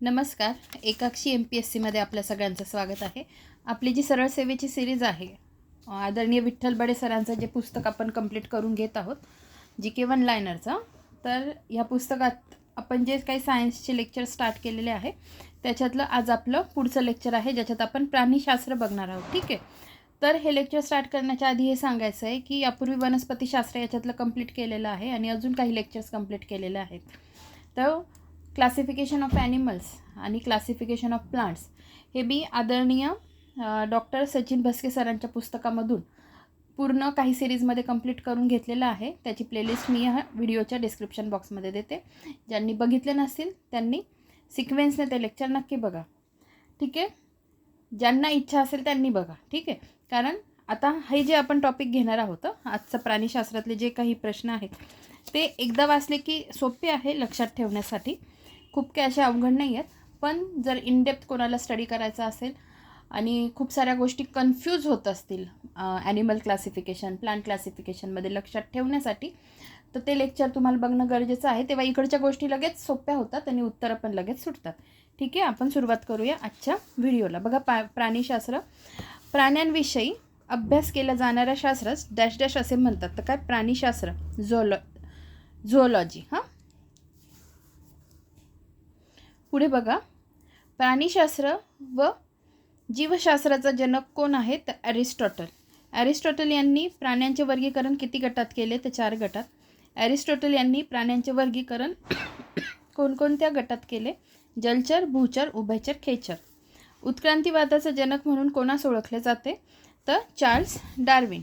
नमस्कार. एकाक्षी MPSC मध्ये आपल्या सगळ्यांचं स्वागत आहे. आपली जी सरळ सेवेची सिरीज आहे, आदरणीय विठ्ठल बडे सरांचं जे पुस्तक आपण कंप्लीट करून घेत आहोत, GK वन लायनरचं. तर ह्या पुस्तकात आपण जे काही सायन्सचे लेक्चर स्टार्ट केलेले आहे त्याच्यातलं आज आपलं पुढचं लेक्चर आहे, ज्याच्यात आपण प्राणीशास्त्र बघणार आहोत. ठीक आहे. तर हे लेक्चर स्टार्ट करण्याच्या आधी हे सांगायचं आहे की यापूर्वी वनस्पतीशास्त्र याच्यातलं कंप्लीट केलेलं आहे आणि अजून काही लेक्चर्स कंप्लीट केलेले आहेत. तर क्लासिफिकेशन ऑफ ॲनिमल्स आणि क्लासिफिकेशन ऑफ प्लांट्स हे बी आदरणीय डॉक्टर सचिन भस्के सरांच्या पुस्तकामधून पूर्ण काही सिरीजमध्ये कंप्लीट करून घेतलेलं आहे. त्याची प्लेलिस्ट मी ह्या व्हिडिओच्या डिस्क्रिप्शन बॉक्समध्ये देते. ज्यांनी बघितले नसतील त्यांनी सिक्वेन्सने ते लेक्चर नक्की बघा. ठीक आहे. ज्यांना इच्छा असेल त्यांनी बघा. ठीक आहे. कारण आता हे जे आपण टॉपिक घेणार आहोत, आजचं प्राणीशास्त्रातले जे काही प्रश्न आहेत ते एकदा वाचले की सोपे आहे लक्षात ठेवण्यासाठी. खूप काही असे अवघड नाही आहेत, पण जर इनडेप्थ कोणाला स्टडी करायचा असेल आणि खूप साऱ्या गोष्टी कन्फ्यूज होत असतील ॲनिमल क्लासिफिकेशन प्लांट क्लासिफिकेशनमध्ये लक्षात ठेवण्यासाठी, तर ते लेक्चर तुम्हाला बघणं गरजेचं आहे. तेव्हा इकडच्या गोष्टी लगेच सोप्या होतात आणि उत्तरं पण लगेच सुटतात. ठीक आहे. आपण सुरुवात करूया आजच्या व्हिडिओला. बघा, प्राणीशास्त्र, प्राण्यांविषयी अभ्यास केला जाणाऱ्या शास्त्रास डॅश डॅश असे म्हणतात. तर काय? प्राणीशास्त्र, झोलॉजी. पुढे बघा, प्राणीशास्त्र व जीवशास्त्राचा जनक कोण आहे? तर ॲरिस्टॉटल. ॲरिस्टॉटल यांनी प्राण्यांचे वर्गीकरण किती गटात केले? तर 4 गटात. ॲरिस्टॉटल यांनी प्राण्यांचे वर्गीकरण कोणकोणत्या गटात केले? जलचर, भूचर, उभयचर, खेचर. उत्क्रांतीवादाचा जनक म्हणून कोणास ओळखले जाते? तर चार्ल्स डार्विन.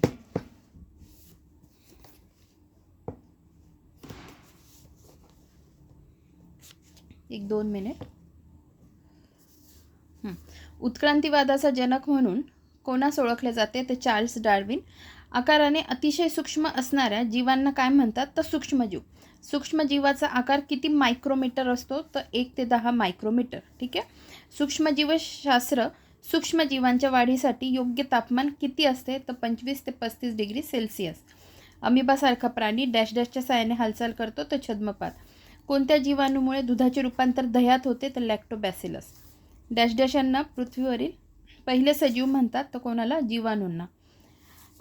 एक 2 मिनिट. उत्क्रांतीवादाचा जनक म्हणून कोणास ओळखले जाते? ते चार्ल्स डार्विन. आकाराने अतिशय सूक्ष्म असणाऱ्या जीवांना काय म्हणतात? तर सूक्ष्मजीव. सूक्ष्मजीवाचा आकार किती मायक्रोमीटर असतो? तर 1 ते 10 मायक्रोमीटर. ठीक आहे. सूक्ष्मजीवशास्त्र सूक्ष्मजीवांच्या वाढीसाठी योग्य तापमान किती असते? तर 25 ते 35 डिग्री सेल्सिअस. अमिबासारखा प्राणी डॅश डॅशच्या साहाय्याने हालचाल करतो, तर छद्मपात. कोणत्या जीवाणूमुळे दुधाचे रूपांतर दह्यात होते? तर लॅक्टोबॅसिलस. डॅश डॅश यांना पृथ्वीवरील पहिले सजीव म्हणतात, तर कोणाला? जीवाणूंना.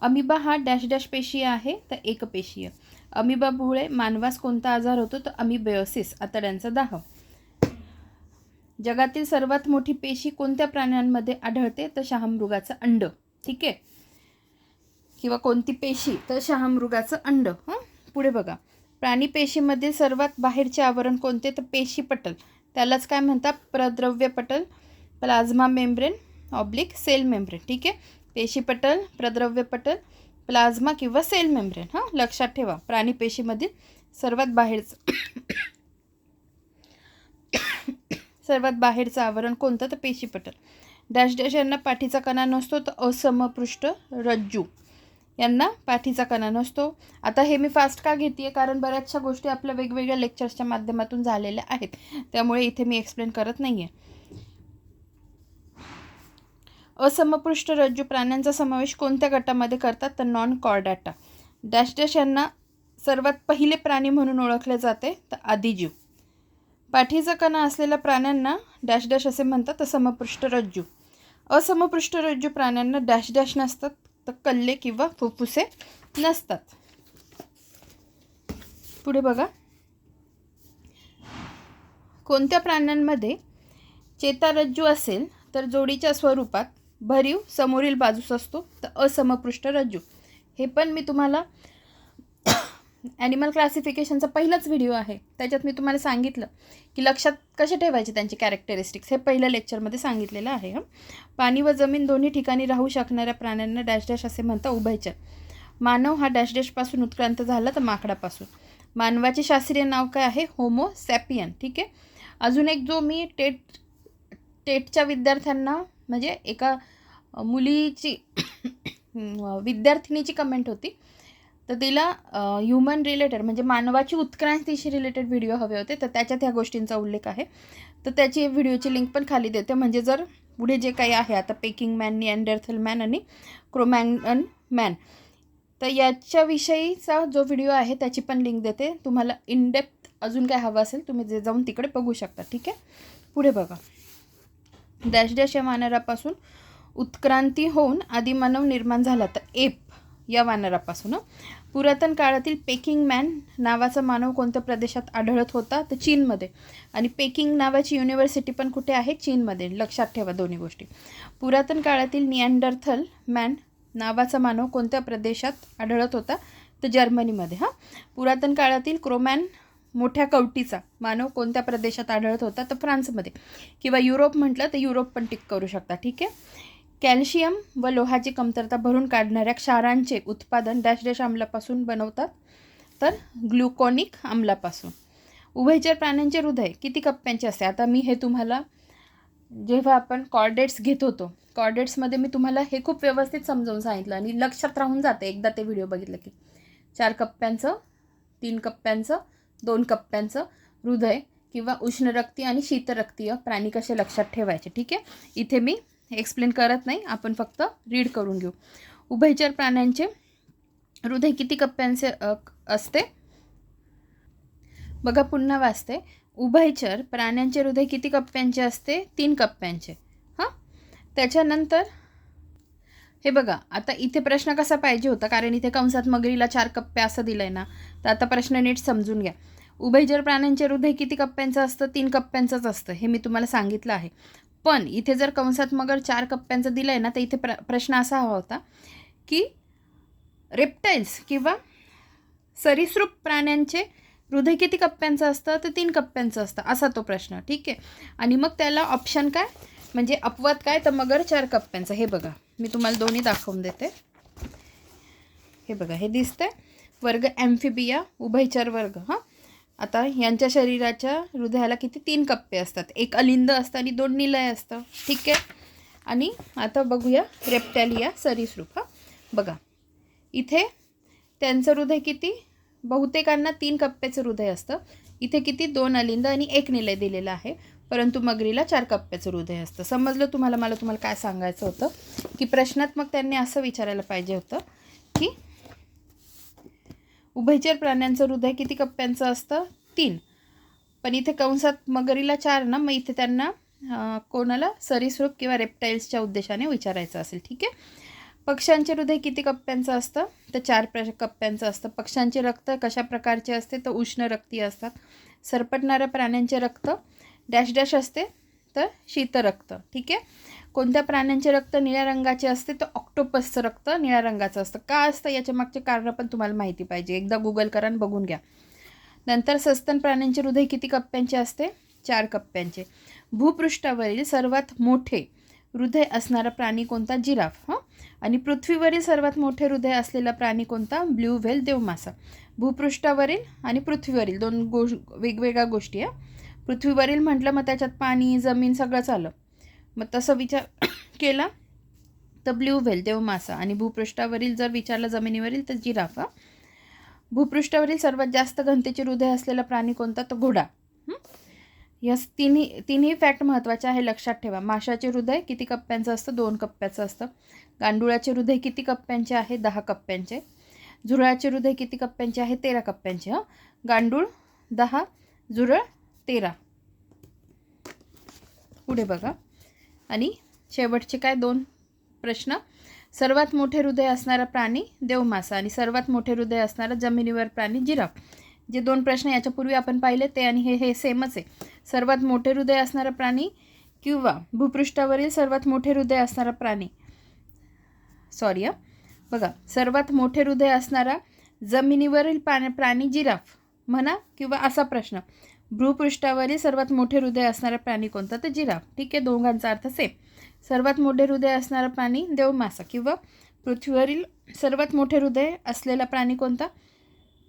अमिबा हा डॅश डॅश पेशीय आहे, तर एकपेशीय. अमिबामुळे मानवास कोणता आजार होतो? तर अमिबेओसिस, आतड्यांचा दाह. जगातील सर्वात मोठी पेशी कोणत्या प्राण्यांमध्ये आढळते? तर शहामृगाचं अंड. ठीक आहे. किंवा कोणती पेशी? तर शहामृगाचं अंड. पुढे बघा, प्राणीपेशीमध्ये सर्वात बाहेरचे आवरण कोणते? तर पेशीपटल. त्यालाच काय म्हणतात? प्रद्रव्य पटल, plasma membrane oblique cell membrane. ठीक आहे. पेशीपटल, प्रद्रव्य पटल, प्लाझ्मा किंवा सेल मेम्ब्रेन. लक्षात ठेवा. प्राणीपेशीमधील सर्वात बाहेरचं आवरण कोणतं? तर पेशीपटल. डॅश डॅश यांना पाठीचा कणा नसतो, तर असमपृष्ठ रज्जू यांना पाठीचा कणा नसतो. आता हे मी फास्ट का घेते? कारण बऱ्याचशा गोष्टी आपल्या वेगवेगळ्या लेक्चर्सच्या माध्यमातून झालेल्या आहेत, त्यामुळे इथे मी एक्सप्लेन करत नाही आहे. असमपृष्ठ रज्जू प्राण्यांचा समावेश कोणत्या गटामध्ये करतात? तर नॉन कॉर्डाटा. डॅश डॅश यांना सर्वात पहिले प्राणी म्हणून ओळखले जाते, तर आदिजीव. पाठीचा कणा असलेल्या प्राण्यांना डॅश डॅश असे म्हणतात, तर समपृष्ठ रज्जू. असमपृष्ठ रज्जू प्राण्यांना डॅश डॅश नसतात, तर कल्ले किंवा फुफ्फुसे नसतात. पुढे बघा, कोणत्या प्राण्यांमध्ये चेतारज्जू असेल तर जोडीच्या स्वरूपात भरीव समोरील बाजूस असतो? तर असमपृष्ठ रज्जू. हे पण मी तुम्हाला ॲनिमल क्लासिफिकेशनचा पहिलाच व्हिडिओ आहे, त्याच्यात मी तुम्हाला सांगितलं की लक्षात कसे ठेवायचे त्यांचे कॅरेक्टरिस्टिक्स. हे पहिल्या लेक्चरमध्ये सांगितलेलं आहे. पाणी व जमीन दोन्ही ठिकाणी राहू शकणाऱ्या प्राण्यांना डॅश डॅश असे म्हणतात, उभयचर. मानव हा डॅश डॅशपासून उत्क्रांत झाला, तर माकडापासून. मानवाचे शास्त्रीय नाव काय आहे? Homo sapien. ठीक आहे. अजून एक जो मी टेटच्या विद्यार्थ्यांना, म्हणजे एका मुलीची विद्यार्थिनीची कमेंट होती, तर तिला ह्युमन रिलेटेड म्हणजे मानवाची उत्क्रांतीशी रिलेटेड व्हिडिओ हवे होते, तर त्याच्यात ह्या गोष्टींचा उल्लेख आहे. तर त्याची व्हिडिओची लिंक पण खाली देते, म्हणजे जर पुढे जे काही आहे आता पेकिंग मॅन, निअँडरथल मॅन आणि क्रोमॅग्नन मॅन, तर याच्याविषयीचा जो व्हिडिओ आहे त्याची पण लिंक देते. तुम्हाला इनडेप्थ अजून काय हवं असेल तुम्ही जे जाऊन तिकडे बघू शकता. ठीक आहे. पुढे बघा, डॅश डॅश या वानरापासून उत्क्रांती होऊन आदिमानव निर्माण झाला. तर एप या वानरापासून. पुरातन काळातील पेकिंग मॅन नावाचा मानव कोणत्या प्रदेशात आढळत होता? तर चीनमध्ये. आणि पेकिंग नावाची युनिव्हर्सिटी पण कुठे आहे? चीनमध्ये. लक्षात ठेवा दोन्ही गोष्टी. पुरातन काळातील निअँडरथल मॅन नावाचा मानव कोणत्या प्रदेशात आढळत होता? तर जर्मनीमध्ये. पुरातन काळातील क्रोमॅन मोठ्या कवटीचा मानव कोणत्या प्रदेशात आढळत होता? तर फ्रान्समध्ये. किंवा युरोप म्हटलं तर युरोप पण टिक करू शकता. ठीक आहे. कॅल्शियम व लोहाची कमतरता भरून काढणाऱ्या क्षारांचे उत्पादन डॅश डॅश आम्लापासून बनवतात? तर ग्लुकोनिक आम्लापासून. उभयचर प्राण्यांचे हृदय किती कप्प्यांचे असते? आता मी हे तुम्हाला जेव्हा आपण कॉर्डेट्स घेत होतो, कॉर्डेट्समध्ये मी तुम्हाला हे खूप व्यवस्थित समजावून सांगितलं आणि लक्षात राहून जाते एकदा ते व्हिडिओ बघितलं की. 4 कप्प्यांचं, 3 कप्प्यांचं, 2 कप्प्यांचं हृदय किंवा उष्णरक्ती आणि शीतरक्तीय प्राणी कसे लक्षात ठेवायचे. ठीक आहे. इथे मी एक्सप्लेन करत नाही, आपण फक्त रीड करून घेऊ. उभयचर प्राण्यांचे हृदय किती कप्प्यांचे असते? बघा पुन्हा वाचते. उभयचर प्राण्यांचे हृदय किती कप्प्यांचे असते? 3 कप्प्यांचे. त्याच्यानंतर हे बघा, आता इथे प्रश्न कसा पाहिजे होता, कारण इथे कंसात मगरीला 4 कप्पे असं दिलं आहे ना. तर आता प्रश्न नीट समजून घ्या. उभयचर प्राण्यांचे हृदय किती कप्प्यांचं असतं? 3 कप्प्यांचंच असतं. हे मी तुम्हाला सांगितलं आहे. पण इथे जर कंसात मगर 4 कप्प्यांचं दिलं आहे ना, तर इथे प्रश्न असा हवा होता की रेप्टाईल्स किंवा सरीसृप प्राण्यांचे हृदय किती कप्प्यांचं असतं? तर 3 कप्प्यांचं असतं, असा तो प्रश्न. ठीक आहे. आणि मग त्याला ऑप्शन काय, म्हणजे अपवाद काय? तर मगर 4 कप्प्यांचं. हे बघा, मी तुम्हाला दोन्ही दाखवून देते. हे बघा, हे दिसतंय वर्ग ॲम्फिबिया, उभयचर वर्ग. आता यांच्या शरीराच्या हृदयाला किती? 3 कप्पे असतात. 1 अलिंद असतं आणि 2 निलय असतं. ठीक आहे. आणि आता बघूया रेप्टॅलिया, सरीसृप. बघा इथे त्यांचं हृदय किती? बहुतेकांना 3 कप्प्याचं हृदय असतं. इथे किती? 2 अलिंद आणि 1 निलय दिलेलं आहे. परंतु मगरीला 4 कप्प्याचं हृदय असतं. समजलं तुम्हाला? मला तुम्हाला काय सांगायचं होतं की प्रश्नात मग त्यांनी असं विचारायला पाहिजे होतं की उभयचर प्राण्यांचं हृदय किती कप्प्यांचं असतं? 3. पण इथे कंसात मगरीला 4 ना, मग इथे त्यांना कोणाला? सरीसृप किंवा रेप्टाईल्सच्या उद्देशाने विचारायचं असेल. ठीक आहे. पक्ष्यांचे हृदय किती कप्प्यांचं असतं? तर 4 कप्प्यांचं असतं. पक्ष्यांचे रक्त कशा प्रकारचे असते? तर उष्ण रक्तीय असतात. सरपटणाऱ्या प्राण्यांचे रक्त डॅश डॅश असते? तर शीतरक्त. ठीक आहे. कोणत्या प्राण्यांचे रक्त निळ्या रंगाचे असते? तर ऑक्टोपसचं रक्त निळ्या रंगाचं असतं. का असतं याच्या मागचे कारण पण तुम्हाला माहिती पाहिजे. एकदा गुगल करा आणि बघून घ्या. नंतर सस्तन प्राण्यांचे हृदय किती कप्प्यांचे असते? 4 कप्प्यांचे. भूपृष्ठावरील सर्वात मोठे हृदय असणारा प्राणी कोणता? जिराफ. आणि पृथ्वीवरील सर्वात मोठे हृदय असलेला प्राणी कोणता? ब्ल्यू व्हेल, देवमासा. भूपृष्ठावरील आणि पृथ्वीवरील 2 वेगवेगळ्या गोष्टी आहे. पृथ्वीवरील म्हटलं मग त्याच्यात पाणी, जमीन सगळंच आलं. मग तसं विचार केला तर ब्ल्यू व्हेल, देवमासा. आणि भूपृष्ठावरील जर विचारलं जमिनीवरील तर जिराफ. भूपृष्ठावरील सर्वात जास्त घनतेचे हृदय असलेला प्राणी कोणता? तर घोडा. या तिन्ही फॅक्ट महत्त्वाचे आहे, लक्षात ठेवा. माशाचे हृदय किती कप्प्यांचं असतं? 2 कप्प्याचं असतं. गांडुळाचे हृदय किती कप्प्यांचे आहे? 10 कप्प्यांचे. झुरळाचे हृदय किती कप्प्यांचे आहे? 13 कप्प्यांचे. गांडूळ 10, झुरळ 13. पुढे बघा. आणि शेवटचे काय 2 प्रश्न. सर्वात मोठे हृदय असणारा प्राणी देवमासा आणि सर्वात मोठे हृदय असणारा जमिनीवर प्राणी जिराफ. जे 2 प्रश्न याच्यापूर्वी आपण पाहिले ते आणि हे सेमच आहे. सर्वात मोठे हृदय असणारा प्राणी किंवा भूपृष्ठावरील सर्वात मोठे हृदय असणारा प्राणी, बघा, सर्वात मोठे हृदय असणारा जमिनीवरील प्राणी जिराफ म्हणा, किंवा असा प्रश्न भूपृष्ठावरील सर्वात मोठे हृदय असणारा प्राणी कोणता? तर जिराफ. ठीक आहे. दोघांचा अर्थ सेम. सर्वात मोठे हृदय असणारा प्राणी देवमासा किंवा पृथ्वीवरील सर्वात मोठे हृदय असलेला प्राणी कोणता?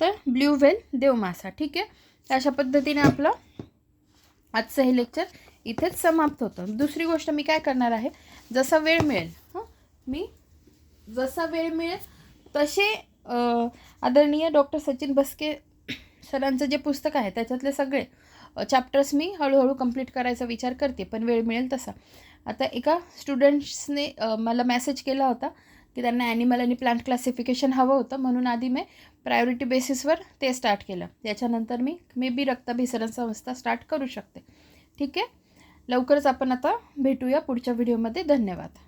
तर ब्ल्यू व्हेल, देवमासा. ठीक आहे. अशा पद्धतीने आपलं आजचं हे लेक्चर इथेच समाप्त होतं. दुसरी गोष्ट मी काय करणार आहे, जसा वेळ मिळेल मी जसा वेळ मिळेल तसे आदरणीय डॉक्टर सचिन बस्के सरांचं जे पुस्तक आहे त्याच्यातले सगळे चॅप्टर्स मी हळूहळू कंप्लीट करायचा विचार करते, पण वेळ मिळेल तसा. आता एका स्टुडंट्सने मला मेसेज केला होता की त्यांना ॲनिमल आणि प्लांट क्लासिफिकेशन हवं होतं, म्हणून आधी मी प्रायोरिटी बेसिसवर ते स्टार्ट केलं. त्याच्यानंतर मी बी रक्ताभिसरण संस्था स्टार्ट करू शकते. ठीक आहे. लवकरच आपण आता भेटूया पुढच्या व्हिडिओमध्ये. धन्यवाद.